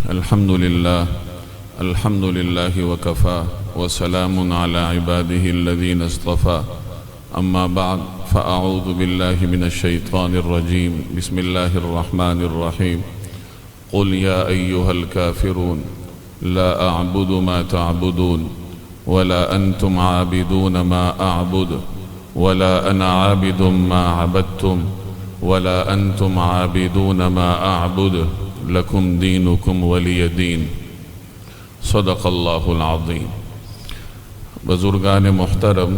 الحمد لله وكفى وسلام على عباده الذين اصطفى أما بعد فأعوذ بالله من الشيطان الرجيم بسم الله الرحمن الرحيم قل يا أيها الكافرون لا أعبد ما تعبدون ولا أنتم عابدون ما أعبد ولا أنا عابد ما عبدتم ولا أنتم عابدون ما أعبد لکم دینکم ولی دین صدق اللہ العظیم۔ بزرگان محترم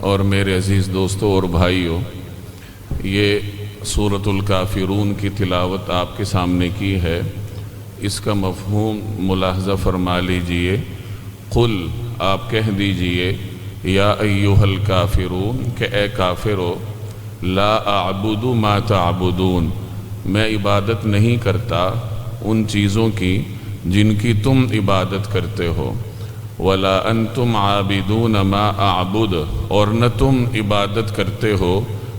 اور میرے عزیز دوستوں اور بھائیوں، یہ سورۃ الکافرون کی تلاوت آپ کے سامنے کی ہے۔ اس کا مفہوم ملاحظہ فرما لیجئے۔ قل، آپ کہہ دیجئے، یا ایھا الکافرون، کہ اے کافرو، لا اعبد ما تعبدون، میں عبادت نہیں کرتا ان چیزوں کی جن کی تم عبادت کرتے ہو، ولا انتم عابدون ما اعبد، اور نہ تم عبادت کرتے ہو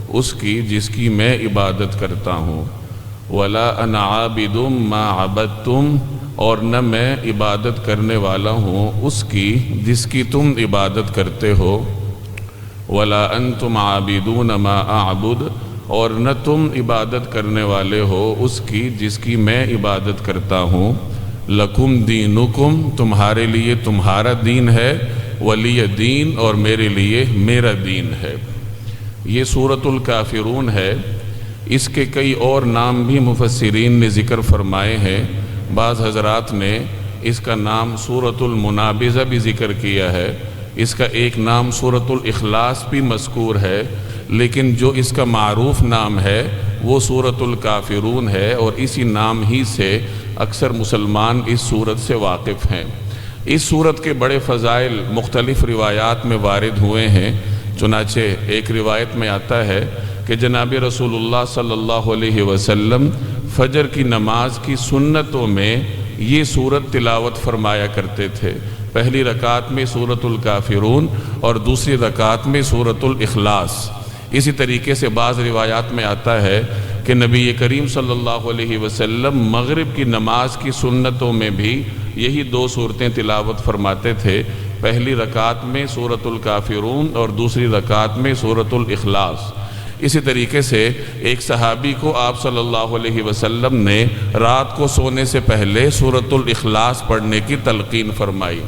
اس کی جس کی میں عبادت کرتا ہوں، ولا انا عابد ما عبدتم، اور نہ میں عبادت کرنے والا ہوں اس کی جس کی تم عبادت کرتے ہو، ولا انتم عابدون ما اعبد، اور نہ تم عبادت کرنے والے ہو اس کی جس کی میں عبادت کرتا ہوں، لکم دینکم، تمہارے لیے تمہارا دین ہے، ولی دین، اور میرے لیے میرا دین ہے۔ یہ سورۃ الکافرون ہے۔ اس کے کئی اور نام بھی مفسرین نے ذکر فرمائے ہیں۔ بعض حضرات نے اس کا نام سورۃ المنابذہ بھی ذکر کیا ہے، اس کا ایک نام سورۃ الاخلاص بھی مذکور ہے، لیکن جو اس کا معروف نام ہے وہ سورۃ الکافرون ہے، اور اسی نام ہی سے اکثر مسلمان اس سورت سے واقف ہیں۔ اس سورت کے بڑے فضائل مختلف روایات میں وارد ہوئے ہیں۔ چنانچہ ایک روایت میں آتا ہے کہ جناب رسول اللہ صلی اللہ علیہ وسلم فجر کی نماز کی سنتوں میں یہ سورت تلاوت فرمایا کرتے تھے۔ پہلی رکعت میں سورۃ الکافرون اور دوسری رکعت میں سورۃ الاخلاص۔ اسی طریقے سے بعض روایات میں آتا ہے کہ نبی کریم صلی اللہ علیہ وسلم مغرب کی نماز کی سنتوں میں بھی یہی دو صورتیں تلاوت فرماتے تھے، پہلی رکعت میں سورۃ الکافرون اور دوسری رکعت میں سورۃ الاخلاص۔ اسی طریقے سے ایک صحابی کو آپ صلی اللہ علیہ وسلم نے رات کو سونے سے پہلے سورۃ الاخلاص پڑھنے کی تلقین فرمائی۔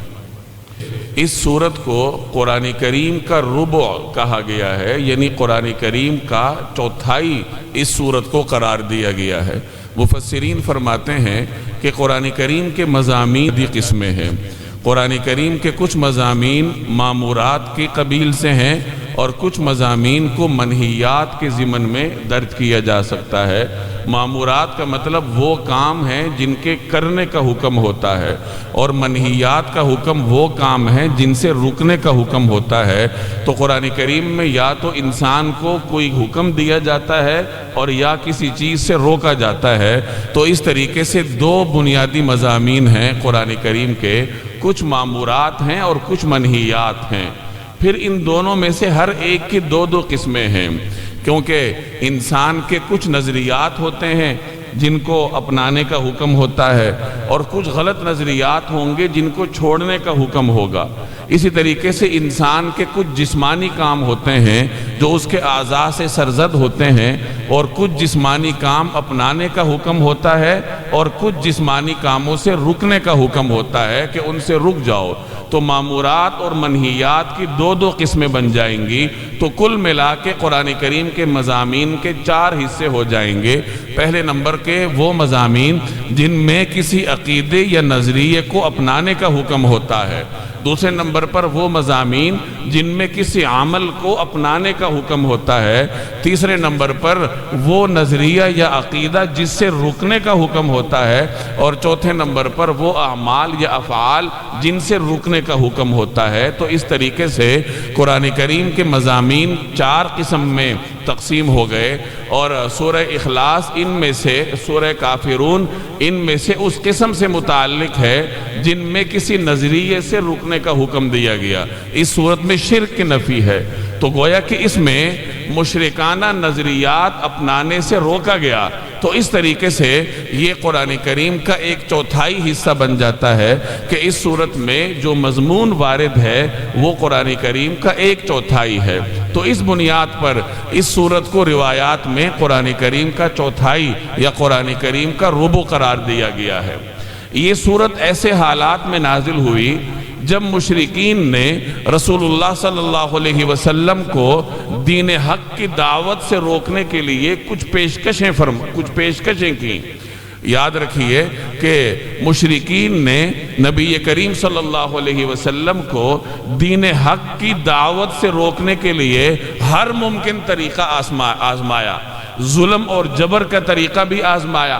اس سورت کو قرآن کریم کا ربع کہا گیا ہے، یعنی قرآن کریم کا چوتھائی اس سورت کو قرار دیا گیا ہے۔ مفسرین فرماتے ہیں کہ قرآن کریم کے مضامین دی قسمیں ہیں۔ قرآن کریم کے کچھ مضامین مامورات کے قبیل سے ہیں، اور کچھ مضامین کو منہیات کے ضمن میں درج کیا جا سکتا ہے۔ مامورات کا مطلب وہ کام ہیں جن کے کرنے کا حکم ہوتا ہے، اور منہیات کا حکم وہ کام ہیں جن سے رکنے کا حکم ہوتا ہے۔ تو قرآن کریم میں یا تو انسان کو کوئی حکم دیا جاتا ہے اور یا کسی چیز سے روکا جاتا ہے۔ تو اس طریقے سے دو بنیادی مضامین ہیں قرآن کریم کے، کچھ مامورات ہیں اور کچھ منہیات ہیں۔ پھر ان دونوں میں سے ہر ایک کی دو دو قسمیں ہیں، کیونکہ انسان کے کچھ نظریات ہوتے ہیں جن کو اپنانے کا حکم ہوتا ہے، اور کچھ غلط نظریات ہوں گے جن کو چھوڑنے کا حکم ہوگا۔ اسی طریقے سے انسان کے کچھ جسمانی کام ہوتے ہیں جو اس کے اعضاء سے سرزد ہوتے ہیں، اور کچھ جسمانی کام اپنانے کا حکم ہوتا ہے، اور کچھ جسمانی کاموں سے رکنے کا حکم ہوتا ہے کہ ان سے رک جاؤ۔ تو مامورات اور منہیات کی دو دو قسمیں بن جائیں گی۔ تو کل ملا کے قرآن کریم کے مضامین کے 4 حصے ہو جائیں گے۔ پہلے نمبر کے وہ مضامین جن میں کسی عقیدے یا نظریے کو اپنانے کا حکم ہوتا ہے، دوسرے نمبر پر وہ مضامین جن میں کسی عمل کو اپنانے کا حکم ہوتا ہے، تیسرے نمبر پر وہ نظریہ یا عقیدہ جس سے رکنے کا حکم ہوتا ہے، اور چوتھے نمبر پر وہ اعمال یا افعال جن سے رکنے کا حکم ہوتا ہے۔ تو اس طریقے سے قرآن کریم کے مضامین 4 قسم میں تقسیم ہو گئے، اور سورہ اخلاص ان میں سے، سورہ کافرون ان میں سے اس قسم سے متعلق ہے جن میں کسی نظریے سے رکنے کا حکم دیا گیا۔ اس صورت میں شرک کی نفی ہے، تو گویا کہ اس میں مشرکانہ نظریات اپنانے سے روکا گیا، تو اس طریقے سے یہ قرآن کریم کا ایک چوتھائی حصہ بن جاتا ہے کہ اس صورت میں جو مضمون وارد ہے وہ قرآن کریم کا ایک چوتھائی ہے۔ تو اس بنیاد پر اس صورت کو روایات میں قرآن کریم کا چوتھائی یا قرآن کریم کا ربع قرار دیا گیا ہے۔ یہ صورت ایسے حالات میں نازل ہوئی جب مشرکین نے رسول اللہ صلی اللہ علیہ وسلم کو دین حق کی دعوت سے روکنے کے لیے کچھ پیشکشیں کی۔ یاد رکھیے کہ مشرکین نے نبی کریم صلی اللہ علیہ وسلم کو دین حق کی دعوت سے روکنے کے لیے ہر ممکن طریقہ آزمایا، ظلم اور جبر کا طریقہ بھی آزمایا،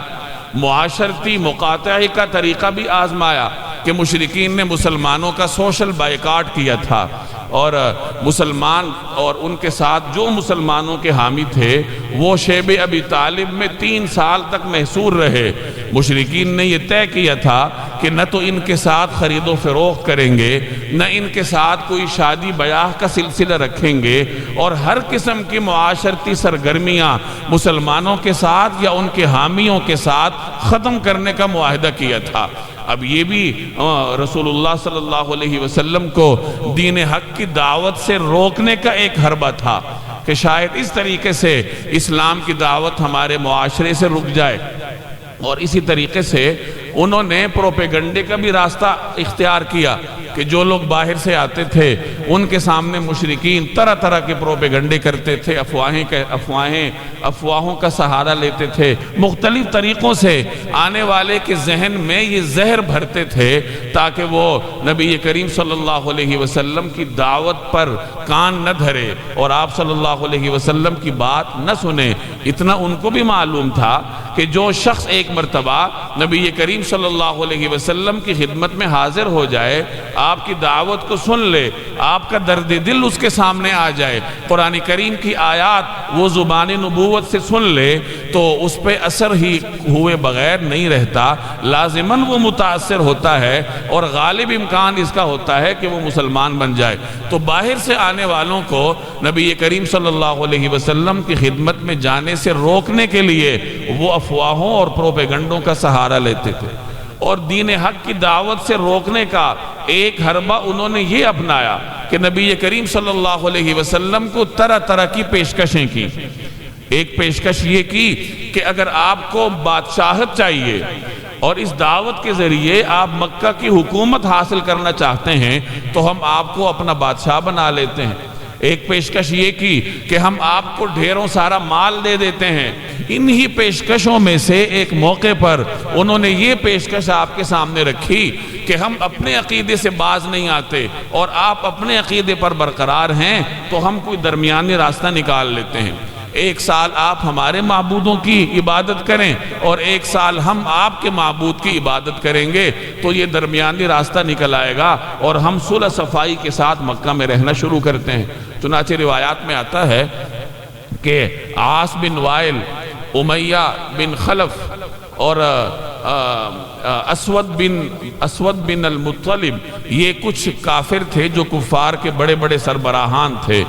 معاشرتی مقاطعے کا طریقہ بھی آزمایا کہ مشرکین نے مسلمانوں کا سوشل بائیکاٹ کیا تھا، اور مسلمان اور ان کے ساتھ جو مسلمانوں کے حامی تھے وہ شیب ابی طالب میں 3 سال تک محصور رہے۔ مشرکین نے یہ طے کیا تھا کہ نہ تو ان کے ساتھ خرید و فروخت کریں گے، نہ ان کے ساتھ کوئی شادی بیاہ کا سلسلہ رکھیں گے، اور ہر قسم کی معاشرتی سرگرمیاں مسلمانوں کے ساتھ یا ان کے حامیوں کے ساتھ ختم کرنے کا معاہدہ کیا تھا۔ اب یہ بھی رسول اللہ صلی اللہ علیہ وسلم کو دین حق کی دعوت سے روکنے کا ایک حربہ تھا کہ شاید اس طریقے سے اسلام کی دعوت ہمارے معاشرے سے رک جائے، اور اسی طریقے سے انہوں نے پروپیگنڈے کا بھی راستہ اختیار کیا کہ جو لوگ باہر سے آتے تھے ان کے سامنے مشرکین طرح طرح کے پروپیگنڈے کرتے تھے، افواہوں کا سہارا لیتے تھے، مختلف طریقوں سے آنے والے کے ذہن میں یہ زہر بھرتے تھے تاکہ وہ نبی کریم صلی اللہ علیہ وسلم کی دعوت پر کان نہ دھرے اور آپ صلی اللہ علیہ وسلم کی بات نہ سنے۔ اتنا ان کو بھی معلوم تھا کہ جو شخص ایک مرتبہ نبی کریم صلی اللہ علیہ وسلم کی خدمت میں حاضر ہو جائے، آپ کی دعوت کو سن لے، آپ کا درد دل اس کے سامنے آ جائے، قرآن کریم کی آیات وہ زبان نبوت سے سن لے، تو اس پہ اثر ہی ہوئے بغیر نہیں رہتا، لازماً وہ متاثر ہوتا ہے، اور غالب امکان اس کا ہوتا ہے کہ وہ مسلمان بن جائے۔ تو باہر سے آنے والوں کو نبی کریم صلی اللہ علیہ وسلم کی خدمت میں جانے سے روکنے کے لیے وہ افواہوں اور پروپیگنڈوں کا سہارا لیتے تھے، اور دین حق کی دعوت سے روکنے کا ایک حربہ انہوں نے یہ اپنایا کہ نبی کریم صلی اللہ علیہ وسلم کو طرح طرح کی پیشکشیں کی۔ ایک پیشکش یہ کی کہ اگر آپ کو بادشاہت چاہیے اور اس دعوت کے ذریعے آپ مکہ کی حکومت حاصل کرنا چاہتے ہیں تو ہم آپ کو اپنا بادشاہ بنا لیتے ہیں۔ ایک پیشکش یہ کی کہ ہم آپ کو ڈھیروں سارا مال دے دیتے ہیں۔ انہی پیشکشوں میں سے ایک موقع پر انہوں نے یہ پیشکش آپ کے سامنے رکھی کہ ہم اپنے عقیدے سے باز نہیں آتے اور آپ اپنے عقیدے پر برقرار ہیں، تو ہم کوئی درمیانی راستہ نکال لیتے ہیں۔ 1 سال آپ ہمارے معبودوں کی عبادت کریں اور 1 سال ہم آپ کے معبود کی عبادت کریں گے، تو یہ درمیانی راستہ نکل آئے گا اور ہم صلح صفائی کے ساتھ مکہ میں رہنا شروع کرتے ہیں۔ چنانچہ روایات میں آتا ہے کہ عاص بن وائل، امیہ بن خلف اور اسود بن المطلب، یہ کچھ کافر تھے جو کفار کے بڑے بڑے سربراہان تھے۔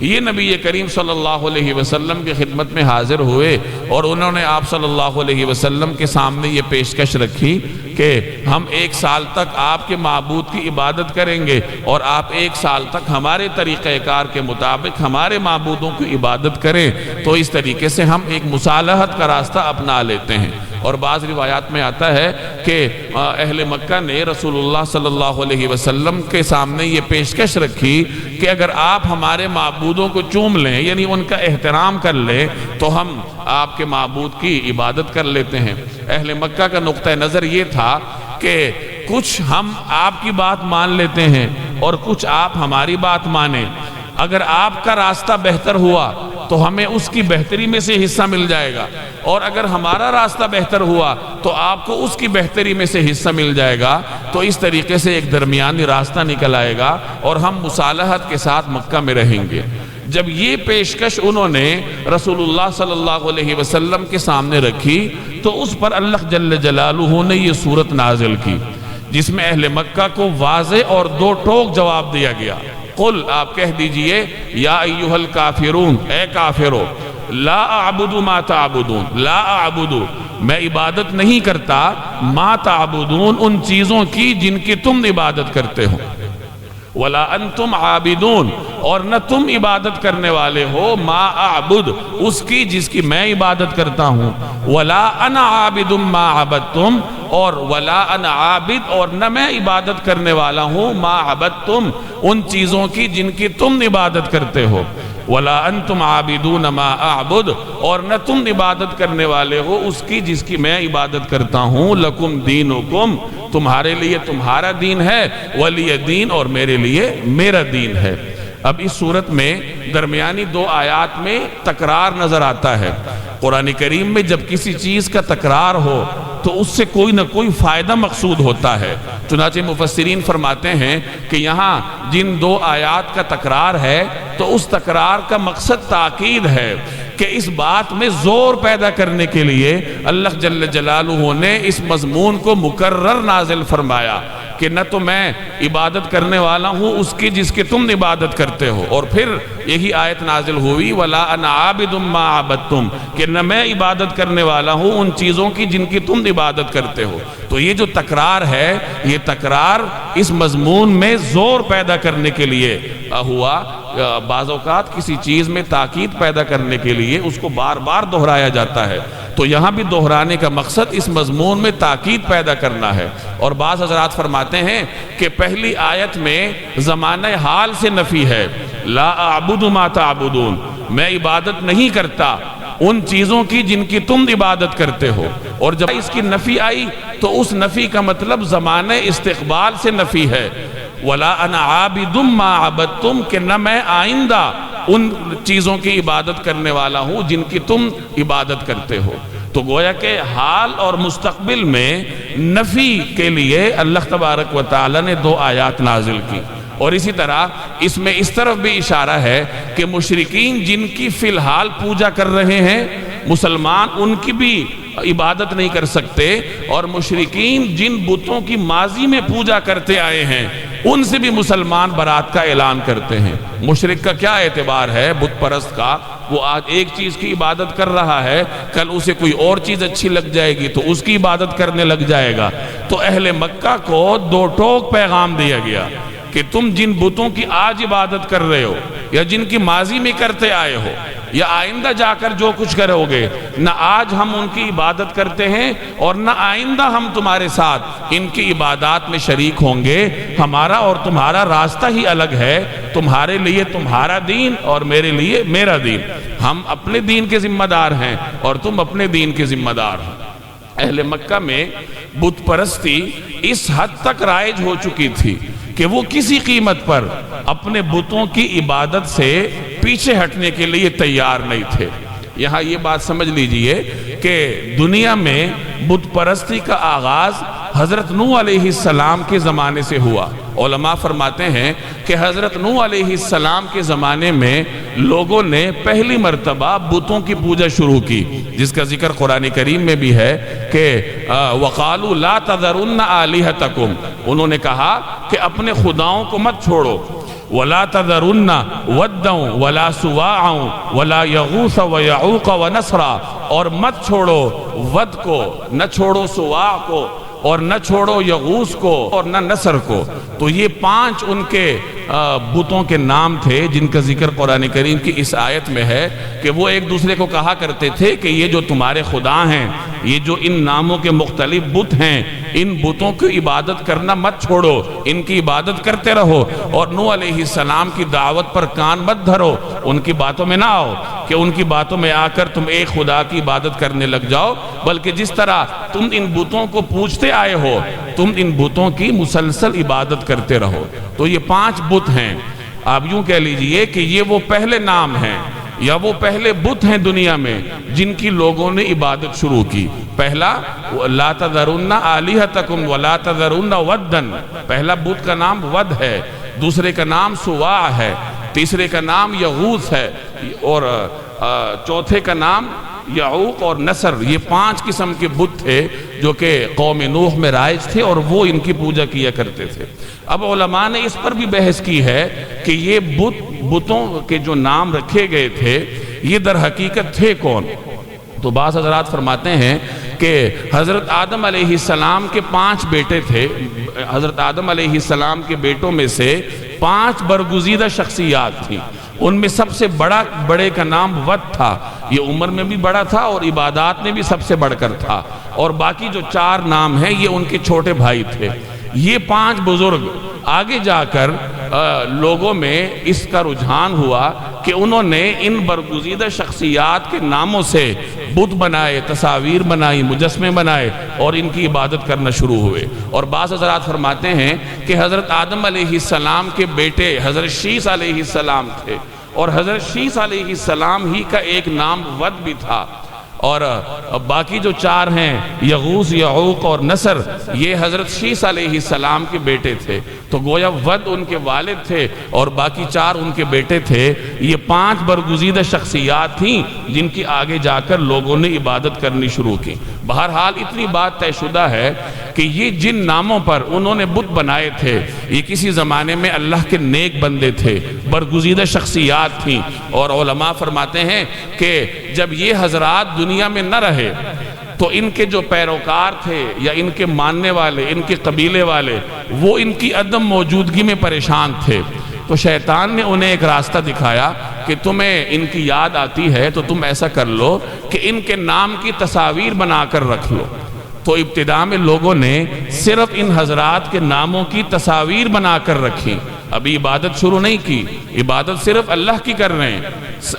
یہ نبی کریم صلی اللہ علیہ وسلم کی خدمت میں حاضر ہوئے اور انہوں نے آپ صلی اللہ علیہ وسلم کے سامنے یہ پیشکش رکھی کہ ہم 1 سال تک آپ کے معبود کی عبادت کریں گے اور آپ 1 سال تک ہمارے طریقہ کار کے مطابق ہمارے معبودوں کی عبادت کریں، تو اس طریقے سے ہم ایک مصالحت کا راستہ اپنا لیتے ہیں۔ اور بعض روایات میں آتا ہے کہ اہل مکہ نے رسول اللہ صلی اللہ علیہ وسلم کے سامنے یہ پیشکش رکھی کہ اگر آپ ہمارے معبودوں کو چوم لیں، یعنی ان کا احترام کر لیں، تو ہم آپ کے معبود کی عبادت کر لیتے ہیں۔ اہل مکہ کا نقطہ نظر یہ تھا کہ کچھ ہم آپ کی بات مان لیتے ہیں اور کچھ آپ ہماری بات مانیں۔ اگر آپ کا راستہ بہتر ہوا تو ہمیں اس کی بہتری میں سے حصہ مل جائے گا، اور اگر ہمارا راستہ بہتر ہوا تو آپ کو اس کی بہتری میں سے حصہ مل جائے گا۔ تو اس طریقے سے ایک درمیانی راستہ نکل آئے گا اور ہم مصالحت کے ساتھ مکہ میں رہیں گے۔ جب یہ پیشکش انہوں نے رسول اللہ صلی اللہ علیہ وسلم کے سامنے رکھی تو اس پر اللہ جل جلالہ نے یہ صورت نازل کی جس میں اہل مکہ کو واضح اور 2 ٹوک جواب دیا گیا قل آپ کہہ دیجئے یا ایھا الکافرون اے کافرو لا اعبد ما تعبدون لا اعبد میں عبادت نہیں کرتا ما تعبدون ان چیزوں کی جن کی تم عبادت کرتے ہو ولا انتم عابدون اور نہ تم عبادت کرنے والے ہو ما اعبد اس کی جس کی میں عبادت کرتا ہوں ولا انا عابد ما عبدتم اور ولا انا عابد اور نہ میں عبادت کرنے والا ہوں ما عبدتم ان چیزوں کی جن کی تم عبادت کرتے ہو ولا انتم عابدون ما اعبد اور نہ تم عبادت کرنے والے ہو اس کی جس کی میں عبادت کرتا ہوں لکم دینکم تمہارے لیے تمہارا دین ہے ولی دین اور میرے لیے میرا دین ہے۔ اب اس صورت میں درمیانی دو آیات میں تکرار نظر آتا ہے۔ قرآن کریم میں جب کسی چیز کا تکرار ہو تو اس سے کوئی نہ کوئی فائدہ مقصود ہوتا ہے، چنانچہ مفسرین فرماتے ہیں کہ یہاں جن دو آیات کا تکرار ہے تو اس تکرار کا مقصد تاکید ہے کہ اس بات میں زور پیدا کرنے کے لیے اللہ جل جلالہ نے اس مضمون کو مکرر نازل فرمایا کہ نہ تو میں عبادت کرنے والا ہوں اس کی جس کی تم عبادت کرتے ہو، اور پھر یہی آیت نازل ہوئی وَلَا أَنَا عَابِدٌ مَا عَبَدتُم کہ نہ میں عبادت کرنے والا ہوں ان چیزوں کی جن کی تم عبادت کرتے ہو۔ تو یہ جو تکرار ہے یہ تکرار اس مضمون میں زور پیدا کرنے کے لیے ہوا، بعض اوقات کسی چیز میں تاکید پیدا کرنے کے لیے اس کو بار بار دہرایا جاتا ہے، تو یہاں بھی دہرانے کا مقصد اس مضمون میں تاکید پیدا کرنا ہے۔ اور بعض حضرات فرماتے ہیں کہ پہلی آیت میں زمانہ حال سے نفی ہے، لا اعبد ما تعبدون میں عبادت نہیں کرتا ان چیزوں کی جن کی تم عبادت کرتے ہو، اور جب اس کی نفی آئی تو اس نفی کا مطلب زمانہ استقبال سے نفی ہے، ولا انا عابد ما عبدتم کہ نہ میں آئندہ ان چیزوں کی عبادت کرنے والا ہوں جن کی تم عبادت کرتے ہو۔ تو گویا کہ حال اور مستقبل میں نفی کے لیے اللہ تبارک و تعالی نے دو آیات نازل کی، اور اسی طرح اس میں اس طرف بھی اشارہ ہے کہ مشرکین جن کی فی الحال پوجا کر رہے ہیں مسلمان ان کی بھی عبادت نہیں کر سکتے، اور مشرکین جن بتوں کی ماضی میں پوجا کرتے آئے ہیں ان سے بھی مسلمان برات کا اعلان کرتے ہیں۔ مشرک کا کیا اعتبار ہے بت پرست کا؟ وہ آج ایک چیز کی عبادت کر رہا ہے، کل اسے کوئی اور چیز اچھی لگ جائے گی تو اس کی عبادت کرنے لگ جائے گا۔ تو اہل مکہ کو دو ٹوک پیغام دیا گیا کہ تم جن بتوں کی آج عبادت کر رہے ہو یا جن کی ماضی میں کرتے آئے ہو یا آئندہ جا کر جو کچھ کرو گے، نہ آج ہم ان کی عبادت کرتے ہیں اور نہ آئندہ ہم تمہارے ساتھ ان کی عبادات میں شریک ہوں گے۔ ہمارا اور تمہارا راستہ ہی الگ ہے، تمہارے لیے تمہارا دین اور میرے لیے میرا دین، ہم اپنے دین کے ذمہ دار ہیں اور تم اپنے دین کے ذمہ دار ہیں۔ اہل مکہ میں بت پرستی اس حد تک رائج ہو چکی تھی کہ وہ کسی قیمت پر اپنے بتوں کی عبادت سے پیچھے ہٹنے کے لیے تیار نہیں تھے۔ یہاں یہ بات سمجھ لیجئے کہ دنیا میں بت پرستی کا آغاز حضرت نوح علیہ السلام کے زمانے سے ہوا۔ علماء فرماتے ہیں کہ حضرت نوح علیہ السلام کے زمانے میں لوگوں نے پہلی مرتبہ بتوں کی پوجا شروع کی، جس کا ذکر قرآن کریم میں بھی ہے کہ وَقَالُوا لَا تَذَرُنَّ آلِهَتَكُمْ انہوں نے کہا کہ اپنے خداؤں کو مت چھوڑو، وَلَا تَذَرُنَّ وَدًّا وَلَا سُوَاعًا وَلَا يَغُوثَ وَيَعُوقَ وَنَسْرًا اور مت چھوڑو ود کو، نہ چھوڑو سواع کو اور نہ چھوڑو یغوث کو اور نہ نصر کو۔ تو یہ 5 ان کے بتوں کے نام تھے جن کا ذکر قرآن کریم کی اس آیت میں ہے کہ وہ ایک دوسرے کو کہا کرتے تھے کہ یہ جو تمہارے خدا ہیں، یہ جو ان ناموں کے مختلف بت ہیں، ان بتوں کی عبادت کرنا مت چھوڑو، ان کی عبادت کرتے رہو، اور نوح علیہ السلام کی دعوت پر کان مت دھرو، ان کی باتوں میں نہ آؤ کہ ان کی باتوں میں آ کر تم ایک خدا کی عبادت کرنے لگ جاؤ، بلکہ جس طرح تم ان بتوں کو پوجتے آئے ہو تم ان بتوں کی مسلسل عبادت کرتے رہو۔ تو یہ 5 بت ہیں، آپ یوں کہہ لیجئے کہ یہ وہ پہلے نام ہیں یا وہ پہلے بت ہیں دنیا میں جن کی لوگوں نے عبادت شروع کی۔ پہلا لا تذرن آلہتکم ولا تذرن ودن، پہلا بت کا نام ود ہے، دوسرے کا نام سواع ہے، تیسرے کا نام یغوث ہے، اور چوتھے کا نام یعوق اور نصر، یہ 5 قسم کے بت تھے جو کہ قوم نوح میں رائج تھے اور وہ ان کی پوجا کیا کرتے تھے۔ اب علماء نے اس پر بھی بحث کی ہے کہ یہ بتوں کے جو نام رکھے گئے تھے یہ در حقیقت تھے کون؟ تو بعض حضرات فرماتے ہیں کہ حضرت آدم علیہ السلام کے 5 بیٹے تھے، حضرت آدم علیہ السلام کے بیٹوں میں سے 5 برگزیدہ شخصیات تھیں، ان میں سب سے بڑے کا نام ود تھا، یہ عمر میں بھی بڑا تھا اور عبادات میں بھی سب سے بڑھ کر تھا، اور باقی جو 4 نام ہیں یہ ان کے چھوٹے بھائی تھے۔ یہ 5 بزرگ آگے جا کر لوگوں میں اس کا رجحان ہوا کہ انہوں نے ان برگزیدہ شخصیات کے ناموں سے بت بنائے، تصاویر بنائی، مجسمے بنائے اور ان کی عبادت کرنا شروع ہوئے۔ اور بعض حضرات فرماتے ہیں کہ حضرت آدم علیہ السلام کے بیٹے حضرت شیث علیہ السلام تھے، اور حضرت شیث علیہ السلام ہی کا ایک نام ود بھی تھا، اور باقی جو 4 ہیں یغوث، یعوق اور نصر، یہ حضرت شیث علیہ السلام کے بیٹے تھے۔ تو گویا ود ان کے والد تھے اور باقی 4 ان کے بیٹے تھے۔ یہ 5 برگزیدہ شخصیات تھیں جن کی آگے جا کر لوگوں نے عبادت کرنی شروع کی۔ بہرحال اتنی بات طے شدہ ہے کہ یہ جن ناموں پر انہوں نے بت بنائے تھے یہ کسی زمانے میں اللہ کے نیک بندے تھے، برگزیدہ شخصیات تھیں، اور علماء فرماتے ہیں کہ جب یہ حضرات دنیا میں نہ رہے تو ان کے جو پیروکار تھے یا ان کے ماننے والے، ان کے قبیلے والے، وہ ان کی عدم موجودگی میں پریشان تھے۔ تو شیطان نے انہیں ایک راستہ دکھایا کہ تمہیں ان کی یاد آتی ہے تو تم ایسا کر لو کہ ان کے نام کی تصاویر بنا کر رکھ لو۔ تو ابتدا میں لوگوں نے صرف ان حضرات کے ناموں کی تصاویر بنا کر رکھی، ابھی عبادت شروع نہیں کی، عبادت صرف اللہ کی کر رہے ہیں،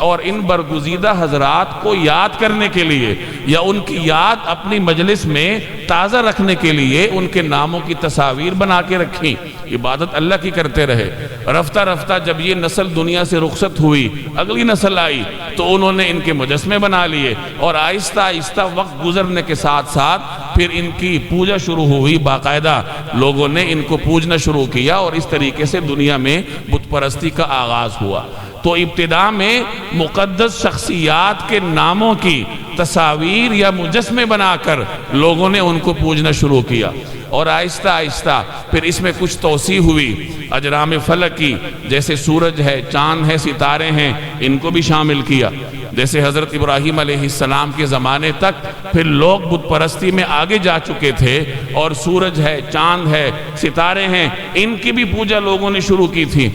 اور ان برگزیدہ حضرات کو یاد کرنے کے لیے یا ان کی یاد اپنی مجلس میں تازہ رکھنے کے لیے ان کے ناموں کی تصاویر بنا کے رکھیں، عبادت اللہ کی کرتے رہے۔ رفتہ رفتہ جب یہ نسل دنیا سے رخصت ہوئی، اگلی نسل آئی تو انہوں نے ان کے مجسمے بنا لیے، اور آہستہ آہستہ وقت گزرنے کے ساتھ ساتھ پھر ان کی پوجا شروع ہوئی، باقاعدہ لوگوں نے ان کو پوجنا شروع کیا، اور اس طریقے سے دنیا میں بت پرستی کا آغاز ہوا۔ تو ابتدا میں مقدس شخصیات کے ناموں کی تصاویر یا مجسمے بنا کر لوگوں نے ان کو پوجنا شروع کیا، اور آہستہ آہستہ پھر اس میں کچھ توسیع ہوئی، اجرام فلک کی، جیسے سورج ہے، چاند ہے، ستارے ہیں، ان کو بھی شامل کیا۔ جیسے حضرت ابراہیم علیہ السلام کے زمانے تک پھر لوگ بت پرستی میں آگے جا چکے تھے، اور سورج ہے، چاند ہے، ستارے ہیں، ان کی بھی پوجا لوگوں نے شروع کی تھی۔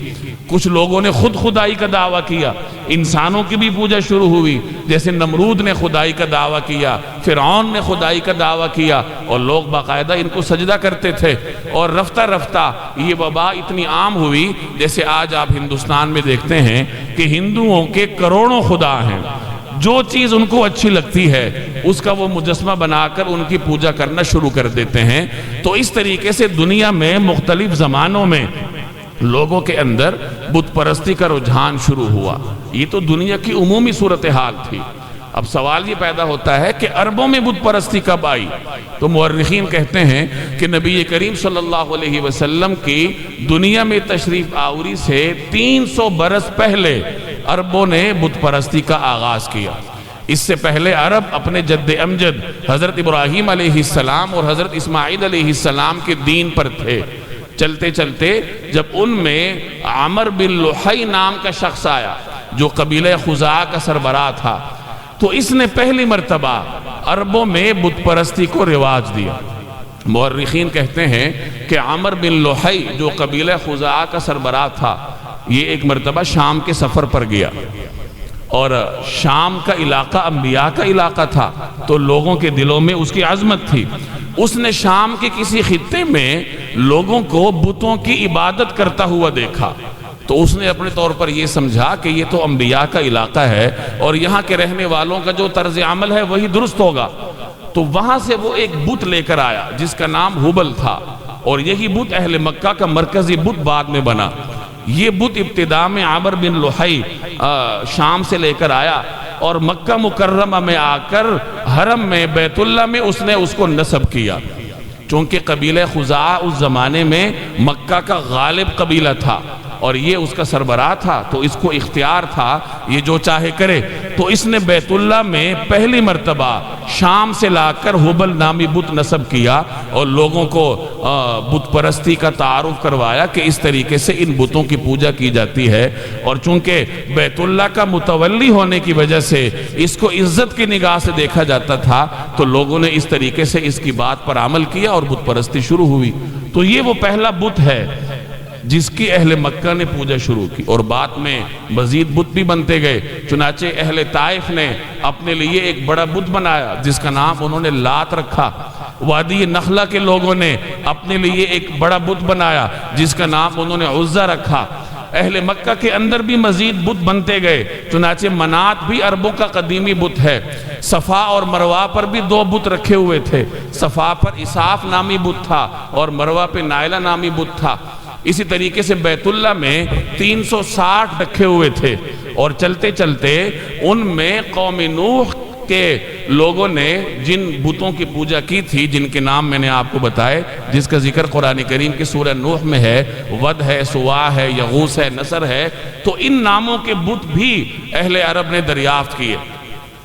کچھ لوگوں نے خود خدائی کا دعویٰ کیا، انسانوں کی بھی پوجا شروع ہوئی، جیسے نمرود نے خدائی کا دعویٰ کیا، فرعون نے خدائی کا دعویٰ کیا، اور لوگ باقاعدہ ان کو سجدہ کرتے تھے، اور رفتہ رفتہ یہ وبا اتنی عام ہوئی، جیسے آج آپ ہندوستان میں دیکھتے ہیں کہ ہندوؤں کے کروڑوں خدا ہیں، جو چیز ان کو اچھی لگتی ہے اس کا وہ مجسمہ بنا کر ان کی پوجا کرنا شروع کر دیتے ہیں۔ تو اس طریقے سے دنیا میں مختلف زمانوں میں لوگوں کے اندر بت پرستی کا رجحان شروع ہوا۔ یہ تو دنیا کی عمومی صورتحال تھی۔ اب سوال یہ پیدا ہوتا ہے کہ عربوں میں بت پرستی کب آئی؟ تو مورخین کہتے ہیں کہ نبی کریم صلی اللہ علیہ وسلم کی دنیا میں تشریف آوری سے 300 برس پہلے عربوں نے بت پرستی کا آغاز کیا۔ اس سے پہلے عرب اپنے جد امجد حضرت ابراہیم علیہ السلام اور حضرت اسماعیل علیہ السلام کے دین پر تھے۔ چلتے چلتے جب ان میں عمر بن لحی نام کا شخص آیا جو قبیلہ خزاعہ کا سربراہ تھا، تو اس نے پہلی مرتبہ عربوں میں بت پرستی کو رواج دیا۔ مورخین کہتے ہیں کہ عمر بن لحی جو قبیلہ خزاعہ کا سربراہ تھا، یہ ایک مرتبہ شام کے سفر پر گیا، اور شام کا علاقہ انبیاء کا علاقہ تھا، تو لوگوں کے دلوں میں اس کی عظمت تھی۔ اس نے شام کے کسی خطے میں لوگوں کو بتوں کی عبادت کرتا ہوا دیکھا، تو اس نے اپنے طور پر یہ سمجھا کہ یہ تو انبیاء کا علاقہ ہے اور یہاں کے رہنے والوں کا جو طرز عمل ہے وہی درست ہوگا۔ تو وہاں سے وہ ایک بت لے کر آیا جس کا نام ہبل تھا، اور یہی بت اہل مکہ کا مرکزی بت بعد میں بنا۔ یہ بت ابتدا میں عمر بن لحی شام سے لے کر آیا، اور مکہ مکرمہ میں آ کر حرم میں بیت اللہ میں اس نے اس کو نصب کیا، چونکہ قبیلہ خزاعہ اس زمانے میں مکہ کا غالب قبیلہ تھا، اور یہ اس کا سربراہ تھا، تو اس کو اختیار تھا یہ جو چاہے کرے۔ تو اس نے بیت اللہ میں پہلی مرتبہ شام سے لا کر حبل نامی بت نصب کیا اور لوگوں کو بت پرستی کا تعارف کروایا کہ اس طریقے سے ان بتوں کی پوجا کی جاتی ہے۔ اور چونکہ بیت اللہ کا متولی ہونے کی وجہ سے اس کو عزت کی نگاہ سے دیکھا جاتا تھا، تو لوگوں نے اس طریقے سے اس کی بات پر عمل کیا اور بت پرستی شروع ہوئی۔ تو یہ وہ پہلا بت ہے جس کی اہل مکہ نے پوجا شروع کی، اور بعد میں مزید بت بھی بنتے گئے۔ چنانچہ اہل طائف نے اپنے لیے ایک بڑا بت بنایا جس کا نام انہوں نے لات رکھا۔ وادی نخلہ کے لوگوں نے اپنے لیے ایک بڑا بت بنایا جس کا نام انہوں نے عزہ رکھا۔ اہل مکہ کے اندر بھی مزید بت بنتے گئے، چنانچہ منات بھی عربوں کا قدیمی بت ہے۔ صفا اور مروہ پر بھی دو بت رکھے ہوئے تھے، صفا پر اساف نامی بت تھا اور مروہ پہ نائلہ نامی بت تھا۔ اسی طریقے سے بیت اللہ میں 360 رکھے ہوئے تھے، اور چلتے چلتے ان میں قوم نوح کے لوگوں نے جن بتوں کی پوجا کی تھی، جن کے نام میں نے آپ کو بتائے، جس کا ذکر قرآن کریم کی سورہ نوح میں ہے، ود ہے، سوا ہے، یغوث ہے، نصر ہے، تو ان ناموں کے بت بھی اہل عرب نے دریافت کیے،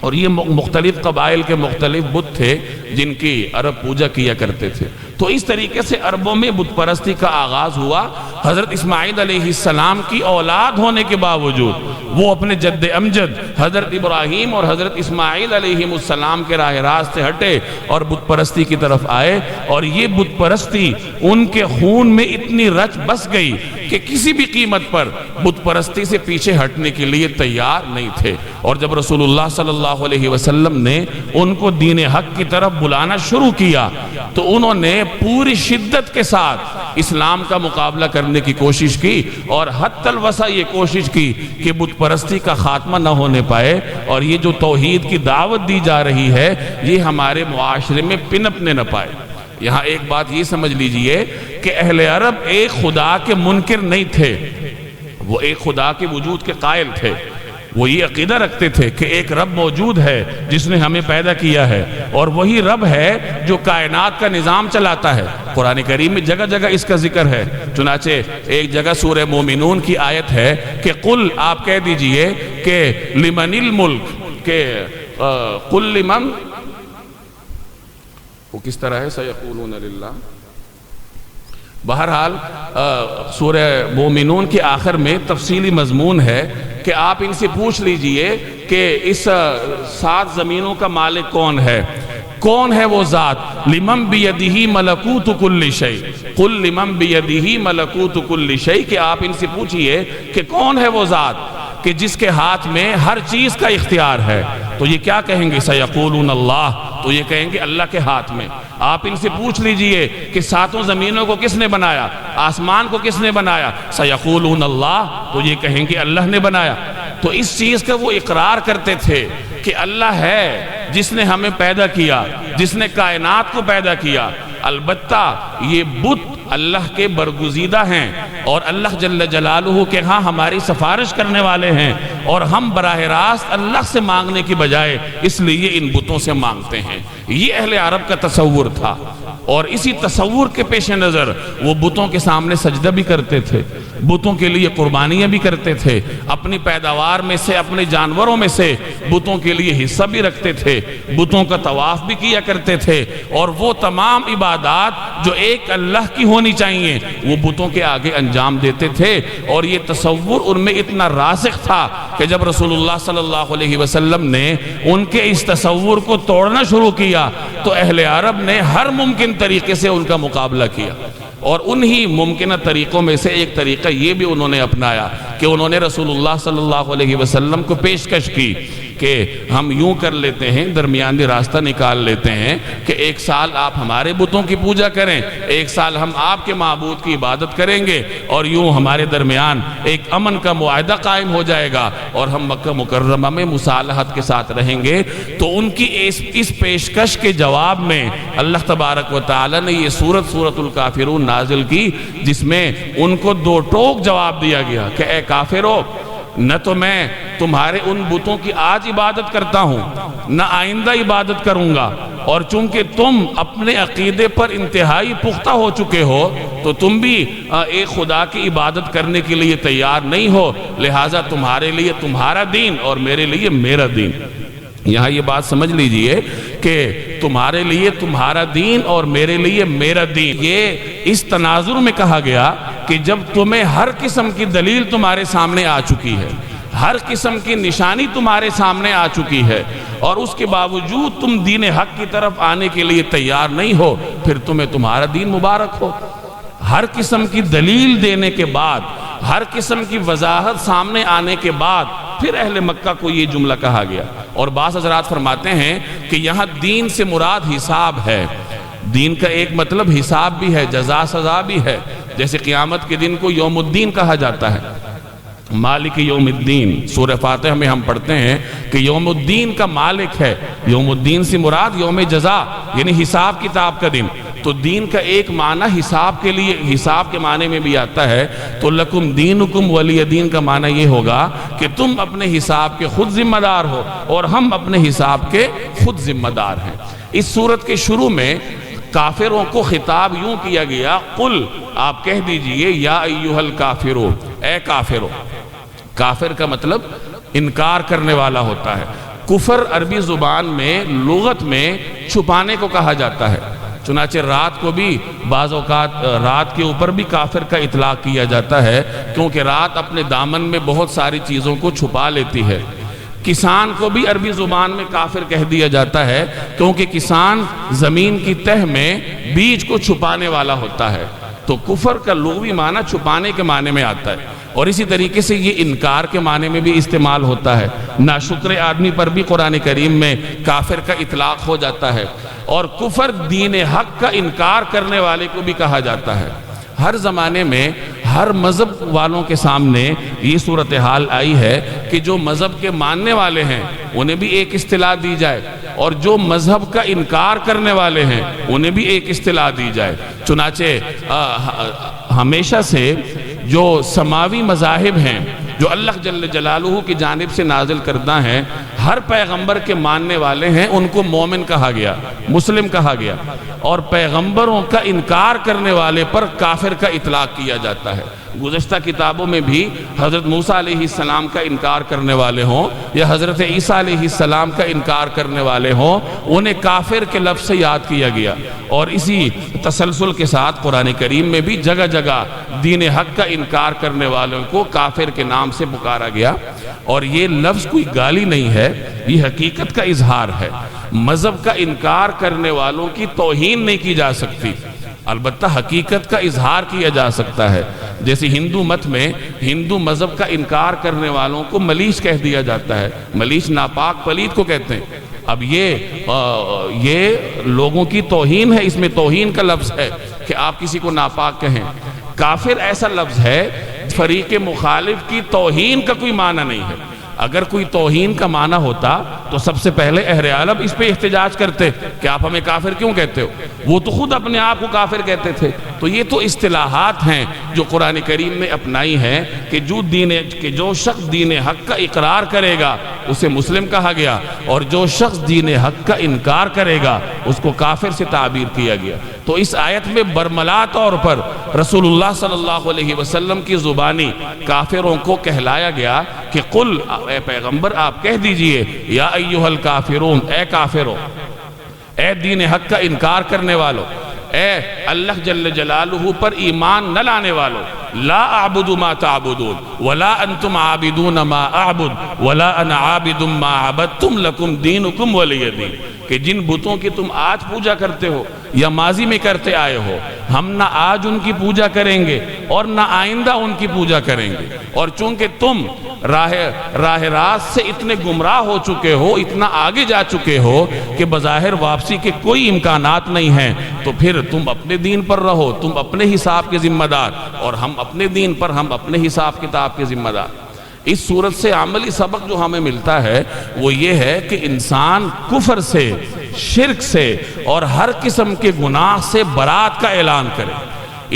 اور یہ مختلف قبائل کے مختلف بت تھے جن کی عرب پوجا کیا کرتے تھے۔ تو اس طریقے سے عربوں میں بت پرستی کا آغاز ہوا۔ حضرت اسماعیل علیہ السلام کی اولاد ہونے کے باوجود وہ اپنے جد امجد حضرت ابراہیم اور حضرت اسماعیل علیہ السلام کے راہ راست سے ہٹے اور بت پرستی کی طرف آئے، اور یہ بت پرستی ان کے خون میں اتنی رچ بس گئی کہ کسی بھی قیمت پر بت پرستی سے پیچھے ہٹنے کے لیے تیار نہیں تھے۔ اور جب رسول اللہ صلی اللہ علیہ وسلم نے ان کو دین حق کی طرف بلانا شروع کیا تو انہوں نے پوری شدت کے ساتھ اسلام کا مقابلہ کرنے کی کوشش کی، اور حتی الوسع یہ کوشش کی کہ بت پرستی کا خاتمہ نہ ہونے پائے، اور یہ جو توحید کی دعوت دی جا رہی ہے یہ ہمارے معاشرے میں پنپنے نہ پائے۔ یہاں ایک بات یہ سمجھ لیجئے کہ اہل عرب ایک خدا کے منکر نہیں تھے، وہ ایک خدا کے وجود کے قائل تھے۔ وہ یہ عقیدہ رکھتے تھے کہ ایک رب موجود ہے جس نے ہمیں پیدا کیا ہے، اور وہی رب ہے جو کائنات کا نظام چلاتا ہے۔ قرآن کریم میں جگہ جگہ اس کا ذکر ہے، چنانچہ ایک جگہ سورہ مومنون کی آیت ہے کہ قل، آپ کہہ دیجئے کہ لمن الملک، کہ قل لمن، وہ کس طرح ہے، سیقولون للہ۔ بہرحال سورہ مومنون کے آخر میں تفصیلی مضمون ہے کہ آپ ان سے پوچھ لیجئے کہ اس 7 زمینوں کا مالک کون ہے، کون ہے وہ ذات، لمن بیدہ ملکوت کل شیء، قل لمن بیدہ ملکوت کل شیء، کہ آپ ان سے پوچھئے کہ کون ہے وہ ذات کہ جس کے ہاتھ میں ہر چیز کا اختیار ہے۔ تو یہ کیا کہیں گے، سیقولون اللہ، تو یہ کہیں گے اللہ کے ہاتھ میں۔ آپ ان سے پوچھ لیجئے کہ 7 زمینوں کو کس نے بنایا، آسمان کو کس نے بنایا، سیقولون اللہ، تو یہ کہیں گے اللہ نے بنایا۔ تو اس چیز کا وہ اقرار کرتے تھے کہ اللہ ہے جس نے ہمیں پیدا کیا، جس نے کائنات کو پیدا کیا۔ البتہ یہ بت اللہ کے برگزیدہ ہیں، اور اللہ جل جلالہ کے ہاں ہماری سفارش کرنے والے ہیں، اور ہم براہ راست اللہ سے مانگنے کی بجائے اس لیے ان بتوں سے مانگتے ہیں۔ یہ اہل عرب کا تصور تھا، اور اسی تصور کے پیش نظر وہ بتوں کے سامنے سجدہ بھی کرتے تھے، بتوں کے لیے قربانیاں بھی کرتے تھے، اپنی پیداوار میں سے، اپنے جانوروں میں سے بتوں کے لیے حصہ بھی رکھتے تھے، بتوں کا طواف بھی کیا کرتے تھے، اور وہ تمام عبادات جو ایک اللہ کی ہونی چاہیے وہ بتوں کے آگے انجام دیتے تھے۔ اور یہ تصور ان میں اتنا راسخ تھا کہ جب رسول اللہ صلی اللہ علیہ وسلم نے ان کے اس تصور کو توڑنا شروع کیا تو اہل عرب نے ہر ممکن طریقے سے ان کا مقابلہ کیا، اور انہی ممکنہ طریقوں میں سے ایک طریقہ یہ بھی انہوں نے اپنایا کہ انہوں نے رسول اللہ صلی اللہ علیہ وسلم کو پیشکش کی کہ ہم یوں کر لیتے ہیں، درمیانی راستہ نکال لیتے ہیں کہ 1 سال آپ ہمارے بتوں کی پوجا کریں، 1 سال ہم آپ کے معبود کی عبادت کریں گے، اور یوں ہمارے درمیان ایک امن کا معاہدہ قائم ہو جائے گا، اور ہم مکہ مکرمہ میں مصالحت کے ساتھ رہیں گے۔ تو ان کی اس پیشکش کے جواب میں اللہ تبارک و تعالی نے یہ سورۃ الکافرون نازل کی، جس میں ان کو 2 ٹوک جواب دیا گیا کہ اے کافرو، نہ تو میں تمہارے ان بتوں کی آج عبادت کرتا ہوں، نہ آئندہ عبادت کروں گا، اور چونکہ تم اپنے عقیدے پر انتہائی پختہ ہو چکے ہو تو تم بھی ایک خدا کی عبادت کرنے کے لیے تیار نہیں ہو، لہٰذا تمہارے لیے تمہارا دین اور میرے لیے میرا دین۔ یہاں یہ بات سمجھ لیجئے کہ تمہارے لیے تمہارا دین اور میرے لیے میرا دین، یہ اس تناظر میں کہا گیا کہ جب تمہیں ہر قسم کی دلیل تمہارے سامنے آ چکی ہے، ہر قسم کی نشانی تمہارے سامنے آ چکی ہے، اور اس کے باوجود تم دین حق کی طرف آنے کے لیے تیار نہیں ہو، پھر تمہیں تمہارا دین مبارک ہو۔ ہر قسم کی دلیل دینے کے بعد، ہر قسم کی وضاحت سامنے آنے کے بعد پھر اہل مکہ کو یہ جملہ کہا گیا۔ اور بعض حضرات فرماتے ہیں کہ یہاں دین سے مراد حساب ہے۔ دین کا ایک مطلب حساب بھی ہے، جزا سزا بھی ہے، جیسے قیامت کے دن کو یوم الدین کہا جاتا ہے، مالک یوم الدین۔ سورہ فاتحہ میں ہم پڑھتے ہیں کہ یوم الدین کا مالک ہے، یوم الدین سے مراد یوم جزا یعنی حساب کتاب کا دن۔ تو دین کا ایک معنی حساب کے لیے، حساب کے معنی میں بھی آتا ہے، تو لکم دینکم ولی دین کا معنی یہ ہوگا کہ تم اپنے حساب کے خود ذمہ دار ہو اور ہم اپنے حساب کے خود ذمہ دار ہیں۔ اس سورت کے شروع میں کافروں کو خطاب یوں کیا گیا، قل آپ کہہ دیجئے یا ایھا الکافرون، اے کافروں۔ کافر کا مطلب انکار کرنے والا ہوتا ہے۔ کفر عربی زبان میں لغت میں چھپانے کو کہا جاتا ہے، چنانچہ رات کو بھی بعض اوقات رات کے اوپر بھی کافر کا اطلاق کیا جاتا ہے، کیونکہ رات اپنے دامن میں بہت ساری چیزوں کو چھپا لیتی ہے۔ کسان کو بھی عربی زبان میں کافر کہہ دیا جاتا ہے، کیونکہ کسان زمین کی تہ میں بیج کو چھپانے والا ہوتا ہے۔ تو کفر کا لغوی معنی چھپانے کے معنی میں آتا ہے، اور اسی طریقے سے یہ انکار کے معنی میں بھی استعمال ہوتا ہے۔ ناشکر آدمی پر بھی قرآن کریم میں کافر کا اطلاق ہو جاتا ہے، اور کفر دین حق کا انکار کرنے والے کو بھی کہا جاتا ہے۔ ہر زمانے میں ہر مذہب والوں کے سامنے یہ صورتحال آئی ہے کہ جو مذہب کے ماننے والے ہیں انہیں بھی ایک اصطلاح دی جائے، اور جو مذہب کا انکار کرنے والے ہیں انہیں بھی ایک اصطلاح دی جائے۔ چنانچہ ہمیشہ سے جو سماوی مذاہب ہیں جو اللہ جل جلالہ کی جانب سے نازل کردہ ہیں، ہر پیغمبر کے ماننے والے ہیں، ان کو مومن کہا گیا، مسلم کہا گیا، اور پیغمبروں کا انکار کرنے والے پر کافر کا اطلاق کیا جاتا ہے۔ گزشتہ کتابوں میں بھی حضرت موسیٰ علیہ السلام کا انکار کرنے والے ہوں یا حضرت عیسیٰ علیہ السلام کا انکار کرنے والے ہوں، انہیں کافر کے لفظ سے یاد کیا گیا، اور اسی تسلسل کے ساتھ قرآن کریم میں بھی جگہ جگہ دین حق کا انکار کرنے والوں کو کافر کے نام سے پکارا گیا۔ اور یہ لفظ کوئی گالی نہیں ہے، یہ حقیقت کا اظہار ہے۔ مذہب کا انکار کرنے والوں کی توہین نہیں کی جا سکتی، البتہ حقیقت کا اظہار کیا جا سکتا ہے۔ جیسے ہندو مت میں ہندو مذہب کا انکار کرنے والوں کو ملیچ کہہ دیا جاتا ہے، ملیچ ناپاک پلید کو کہتے ہیں۔ اب یہ لوگوں کی توہین ہے، اس میں توہین کا لفظ ہے کہ آپ کسی کو ناپاک کہیں۔ کافر ایسا لفظ ہے، فریق مخالف کی توہین کا کوئی معنی نہیں ہے۔ اگر کوئی توہین کا معنی ہوتا تو سب سے پہلے اہل عالم اس پہ احتجاج کرتے کہ آپ ہمیں کافر کیوں کہتے ہو، وہ تو خود اپنے آپ کو کافر کہتے تھے۔ تو یہ تو اصطلاحات ہیں جو قرآن کریم میں اپنائی ہیں کہ جو شخص دین حق کا اقرار کرے گا اسے مسلم کہا گیا، اور جو شخص دین حق کا انکار کرے گا اس کو کافر سے تعبیر کیا گیا۔ تو اس آیت میں برملا طور پر رسول اللہ صلی اللہ علیہ وسلم کی زبانی کافروں کو کہلایا گیا کہ قل، اے پیغمبر آپ کہہ دیجئے یا ایھا الکافرون، اے کافروں، اے دین حق کا انکار کرنے والو، اے اللہ جل جلالہ پر ایمان نہ لانے والو، لا اعبد ما تعبدون ولا انتم عابدون ما اعبد ولا انا عابد ما عبدتم لکم دینکم ولی دین، کہ جن بتوں کی تم آج پوجا کرتے ہو یا ماضی میں کرتے آئے ہو، ہم نہ آج ان کی پوجا کریں گے اور نہ آئندہ ان کی پوجا کریں گے۔ اور چونکہ تم راہ راست سے اتنے گمراہ ہو چکے ہو، اتنا آگے جا چکے ہو کہ بظاہر واپسی کے کوئی امکانات نہیں ہیں، تو پھر تم اپنے دین پر رہو، تم اپنے حساب کے ذمہ دار، اور ہم اپنے دین پر، ہم اپنے حساب کتاب کے ذمہ دار۔ اس صورت سے عملی سبق جو ہمیں ملتا ہے وہ یہ ہے کہ انسان کفر سے، شرک سے اور ہر قسم کے گناہ سے برات کا اعلان کرے۔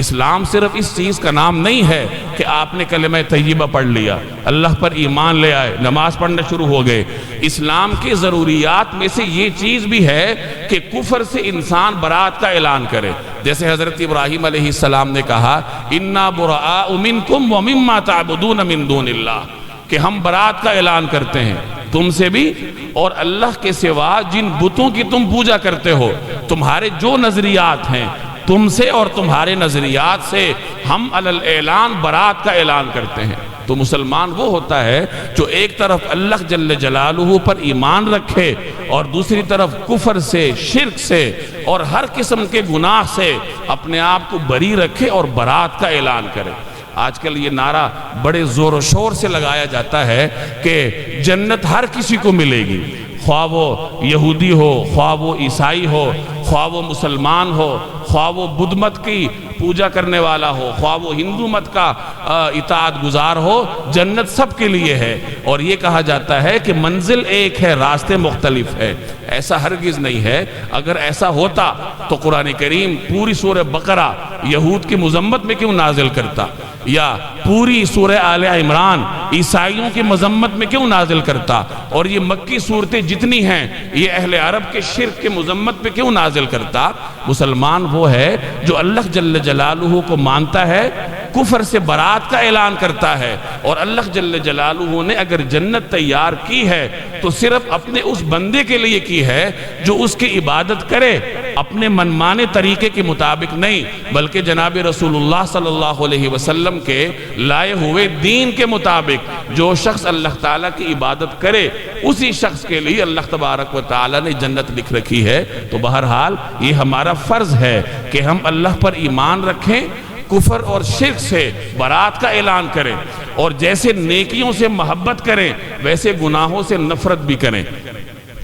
اسلام صرف اس چیز کا نام نہیں ہے کہ کہ آپ نے کلمہ طیبہ پڑھ لیا، اللہ پر ایمان لے آئے، نماز پڑھنا شروع ہو گئے۔ اسلام کی ضروریات میں سے یہ چیز بھی ہے کہ کفر سے انسان برات کا اعلان کرے، جیسے حضرت ابراہیم علیہ السلام نے کہا اِنَّا بُرَآءُ مِنْكُمْ وَمِمَّا تَعْبُدُونَ مِن دُونِ اللَّهِ، کہ ہم برات کا اعلان کرتے ہیں تم سے بھی اور اللہ کے سوا جن بتوں کی تم پوجا کرتے ہو، تمہارے جو نظریات ہیں تم سے اور تمہارے نظریات سے ہم علی الاعلان برات کا اعلان کرتے ہیں۔ تو مسلمان وہ ہوتا ہے جو ایک طرف اللہ جل جلالہ پر ایمان رکھے اور دوسری طرف کفر سے، شرک سے اور ہر قسم کے گناہ سے اپنے آپ کو بری رکھے اور برات کا اعلان کرے۔ آج کل یہ نعرہ بڑے زور و شور سے لگایا جاتا ہے کہ جنت ہر کسی کو ملے گی، خواہ وہ یہودی ہو، خواہ وہ عیسائی ہو، خواہ وہ مسلمان ہو، خواہ وہ بدھ مت کی پوجا کرنے والا ہو، خواہ وہ ہندو مت کا اطاعت گزار ہو، جنت سب کے لیے ہے۔ اور یہ کہا جاتا ہے کہ منزل ایک ہے، راستے مختلف ہے۔ ایسا ہرگز نہیں ہے۔ اگر ایسا ہوتا تو قرآن کریم پوری سورہ بقرہ یہود کی مذمت میں کیوں نازل کرتا، یا پوری سورہ آل عمران عیسائیوں کی مذمت میں کیوں نازل کرتا، اور یہ مکی صورتیں جتنی ہیں یہ اہل عرب کے شرک کے مذمت میں کیوں نازل کرتا؟ مسلمان وہ ہے جو اللہ جل جلالہ کو مانتا ہے، کفر سے برات کا اعلان کرتا ہے، اور اللہ جل جلالہ نے اگر جنت تیار کی ہے تو صرف اپنے اس بندے کے لیے کی ہے جو اس کی عبادت کرے، اپنے منمانے طریقے کے مطابق نہیں، بلکہ جناب رسول اللہ صلی اللہ علیہ وسلم کے لائے ہوئے دین کے مطابق جو شخص اللہ تعالیٰ کی عبادت کرے اسی شخص کے لیے اللہ تبارک و تعالیٰ نے جنت لکھ رکھی ہے۔ تو بہرحال یہ ہمارا فرض ہے کہ ہم اللہ پر ایمان رکھیں، کفر اور شرک سے برات کا اعلان کریں، اور جیسے نیکیوں سے محبت کریں ویسے گناہوں سے نفرت بھی کریں۔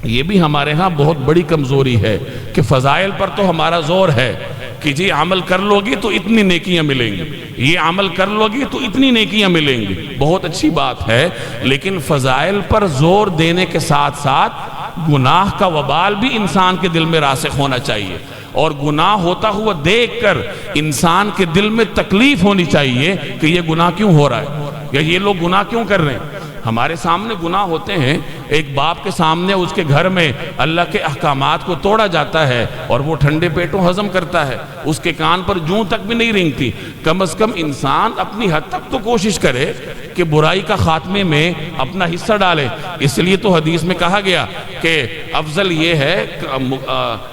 یہ بھی ہمارے ہاں بہت بڑی کمزوری ہے کہ فضائل پر تو ہمارا زور ہے کہ جی عمل کر لو گی تو اتنی نیکیاں ملیں گی، یہ عمل کر لو گی تو اتنی نیکیاں ملیں گی، بہت اچھی بات ہے، لیکن فضائل پر زور دینے کے ساتھ ساتھ گناہ کا وبال بھی انسان کے دل میں راسخ ہونا چاہیے، اور گناہ ہوتا ہوا دیکھ کر انسان کے دل میں تکلیف ہونی چاہیے کہ یہ گناہ کیوں ہو رہا ہے، یا یہ لوگ گناہ کیوں کر رہے ہیں۔ ہمارے سامنے گناہ ہوتے ہیں، ایک باپ کے سامنے اس کے گھر میں اللہ کے احکامات کو توڑا جاتا ہے اور وہ ٹھنڈے پیٹوں ہضم کرتا ہے، اس کے کان پر جوں تک بھی نہیں رینگتی۔ کم از کم انسان اپنی حد تک تو کوشش کرے کہ برائی کا خاتمے میں اپنا حصہ ڈالے۔ اس لیے تو حدیث میں کہا گیا کہ افضل یہ ہے،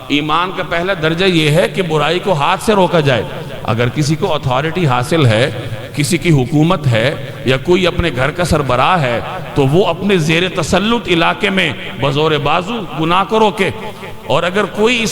ایمان کا پہلا درجہ یہ ہے کہ برائی کو ہاتھ سے روکا جائے۔ اگر کسی کو اتھارٹی حاصل ہے، کسی کی حکومت ہے، یا کوئی اپنے گھر کا سربراہ ہے، تو وہ اپنے زیر تسلط علاقے میں بزور بازو گناہ کو روکے، اور اگر کوئی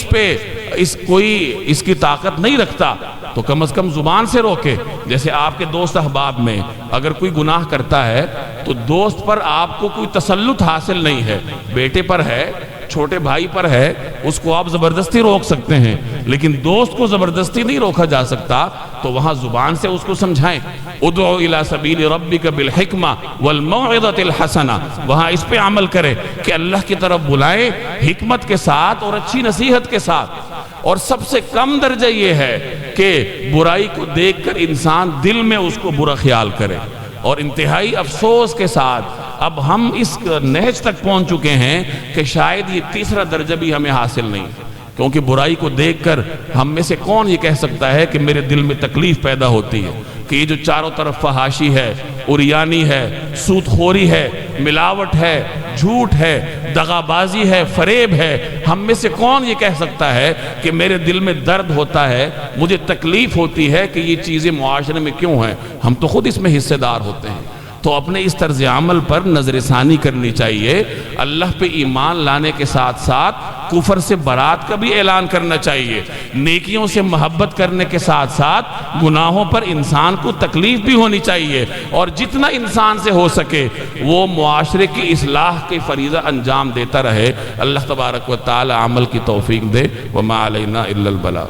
اس کی طاقت نہیں رکھتا تو کم از کم زبان سے روکے۔ جیسے آپ کے دوست احباب میں اگر کوئی گناہ کرتا ہے تو دوست پر آپ کو کوئی تسلط حاصل نہیں ہے، بیٹے پر ہے، چھوٹے بھائی پر ہے، اس کو آپ زبردستی روک سکتے ہیں، لیکن دوست کو زبردستی نہیں روکا جا سکتا، تو وہاں زبان سے اس کو سمجھائیں۔ ادعو الی سبیل ربک بالحکمہ والموعظۃ الحسنہ، وہاں اس پہ عمل کرے کہ اللہ کی طرف بلائیں حکمت کے ساتھ اور اچھی نصیحت کے ساتھ۔ اور سب سے کم درجہ یہ ہے کہ برائی کو دیکھ کر انسان دل میں اس کو برا خیال کرے، اور انتہائی افسوس کے ساتھ اب ہم اس نہج تک پہنچ چکے ہیں کہ شاید یہ تیسرا درجہ بھی ہمیں حاصل نہیں، کیونکہ برائی کو دیکھ کر ہم میں سے کون یہ کہہ سکتا ہے کہ میرے دل میں تکلیف پیدا ہوتی ہے کہ یہ جو چاروں طرف فحاشی ہے، عریانی ہے، سود خوری ہے، ملاوٹ ہے، جھوٹ ہے، دغابازی ہے، فریب ہے، ہم میں سے کون یہ کہہ سکتا ہے کہ میرے دل میں درد ہوتا ہے، مجھے تکلیف ہوتی ہے کہ یہ چیزیں معاشرے میں کیوں ہیں؟ ہم تو خود اس میں حصے دار ہوتے ہیں۔ تو اپنے اس طرز عمل پر نظر ثانی کرنی چاہیے، اللہ پہ ایمان لانے کے ساتھ ساتھ کفر سے برات کا بھی اعلان کرنا چاہیے، نیکیوں سے محبت کرنے کے ساتھ ساتھ گناہوں پر انسان کو تکلیف بھی ہونی چاہیے، اور جتنا انسان سے ہو سکے وہ معاشرے کی اصلاح کے فریضہ انجام دیتا رہے۔ اللہ تبارک و تعالی عمل کی توفیق دے، وما علینا الا البلاغ۔